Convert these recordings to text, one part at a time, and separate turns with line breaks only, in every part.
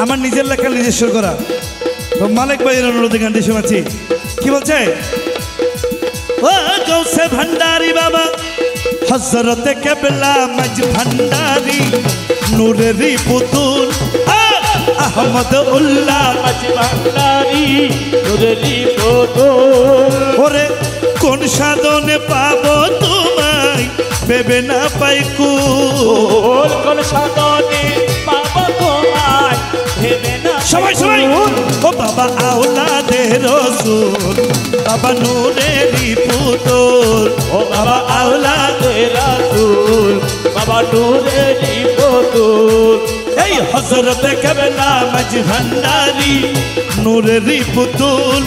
আমার নিজের লেখা নিজস্ব করা। তো মালিক ভাইয়ের অনুরোধে গানটি শোনাচ্ছি। কি বলছে? ও গৌসে ভান্ডারি বাবা হযরতে কেবলা মাঝ ভান্ডারি নূরেরি পুতুল আহমদ উল্লাহ
মাঝ ভান্ডারি নূরেরি পুতুল।
ওরে কোন সাধনে পাবো তোমায় ভেবে না পাই কুল।
কোন সাধনে পাবো তোমায় ভেবে না।
সবাই সবাই ও বাবা আওলাদে রাসূল বাবা নূরেরি পুতুল।
ও বাবা আওলাদে রাসূল বাবা নূরেরি পুতুল।
এই হযরতে কেবলা মাঝ ভান্ডারি নূরেরি পুতুল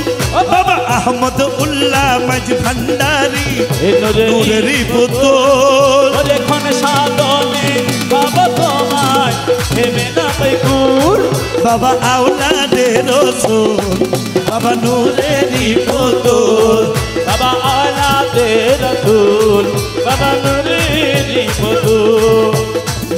বাবা আহমদ উল্লাহ মাঝ ভান্ডারি নূরেরি পুতুল।
ওরে কোন সাধনে পাবো তোমায় ভেবে না পাই কুল।
বাবা আওলাদে রাসূল বাবা নূরেরি পুতুল।
বাবা আওলাদে রাসূল বাবা নূরেরি পুতুল।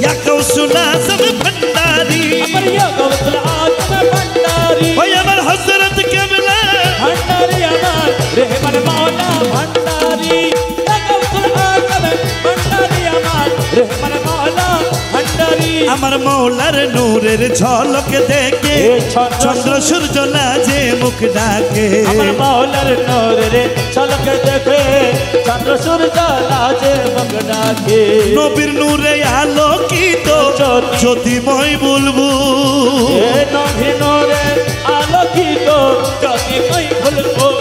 ইয়া গৌসুল আযম ভান্ডারি
আমার ইয়া গৌসুল আযম ভান্ডারি
ওই আমার হযরত কেবলা
ভান্ডারি আমার রেহমান মাওলা ভান্ডারি। ইয়া গৌসুল আযম ভান্ডারি আমার রেহমান মাওলা ভান্ডারি।
আমার মৌলার নূরের ঝলক দেখে চন্দ্র সূর্য লাজে মুখ ডাকে।
আমার মাওলার নূরের ঝলক দেখে চন্দ্র সূর্য লাজে মুখ ডাকে।
নবীর নূরে আলোকিত জ্যোতিময় বুলবুল।
নবীর নূরে আলোকিত জ্যোতিময় বুলবুল।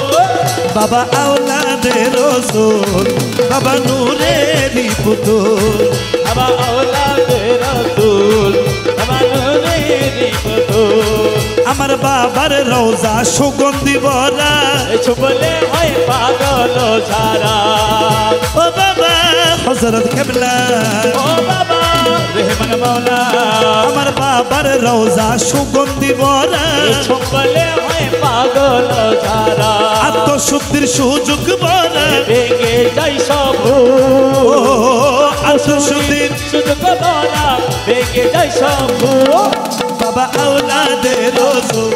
বাবা আওলাদে রাসূল বাবা নূরেরি পুতুল।
বাবা আওলাদে রাসূল বাবা নূরেরি পুতুল।
আমার বাবার রওজা সুগন্ধি ভরা
ছুবলে হয় পাগল ঝারা।
ও বাবা হযরত কেবলা
ও বাবা রেহমান মাওলা।
আমার বাবার রওজা সুগন্ধি ভরা
ছুবলে হয় পাগল ঝারা।
আত্মশুদ্ধির সুযোগ ভরা
ভেঙে যাই সব
আত্মশুদ্ধির
সুযোগ ভরা ভেঙে যাই সব।
বাবা আওলাদে রাসূল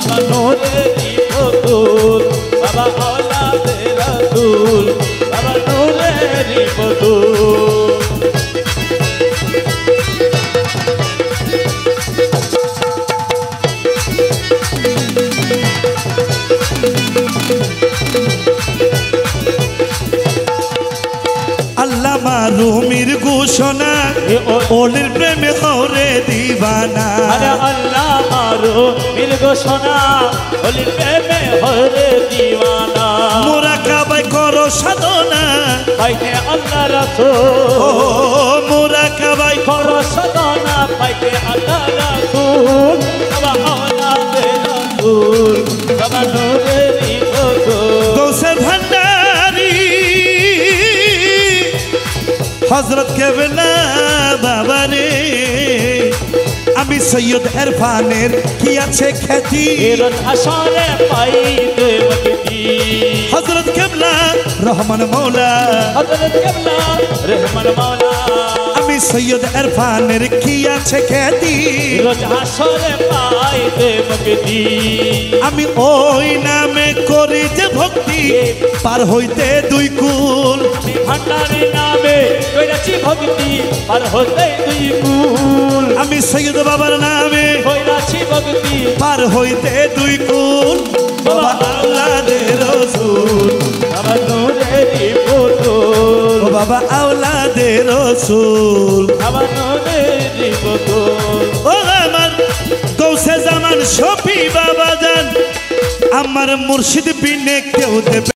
বাবা নূরেরি পুতুল। বাবা আওলাদে রাসূল বাবা নূরেরি পুতুল।
আল্লামা রুমির ঘোষণা ওলির প্রেমে হরে দিবানা।
আরে আল্লাহ মারো মিল ঘোষণা ওলির প্রেমে হরে দিওয়ানা।
মুরাকাবায় করো সাধনা
পাইতে আল্লাহ রাসূল।
ও মুরাকাবায়
করো সাধনা পাইতে আল্লাহ রাসূল। বাবা আওলাদে রাসূল বাবা নূরেরি পুতুল।
গৌসে ভান্ডারি হযরত কেবলা বাবা রে আমি সৈয়দ ইরফানের কি আছে খ্যাতি।
রোজ আসরে পাইতে মুক্তি।
হযরত কেবলা রহমান মৌলা
হযরত কেবলা রহমান মাওলা।
আমি সৈয়দ ইরফানের কি আছে খ্যাতি।
রোজ আসরে পাইতে মুক্তি।
আমি ওই নামে করি যে ভক্তি পার হইতে দুই কুল।
ভান্ডারি নামে কইরাছি ভক্তি পার হইতে দুই কুল।
আমি সৈয়দ বাবার নামে
কইরাছি ভক্তি
পার হইতে দুই কুল। বাবা আওলাদে রাসূল
বাবা নূরেরি পুতুল।
ও বাবা আওলাদে রাসূল
বাবা নূরেরি পুতুল।
ও আমার গৌসে জামান শফি বাবা জান আমার মুর্শিদ বিনে কেউ দেবে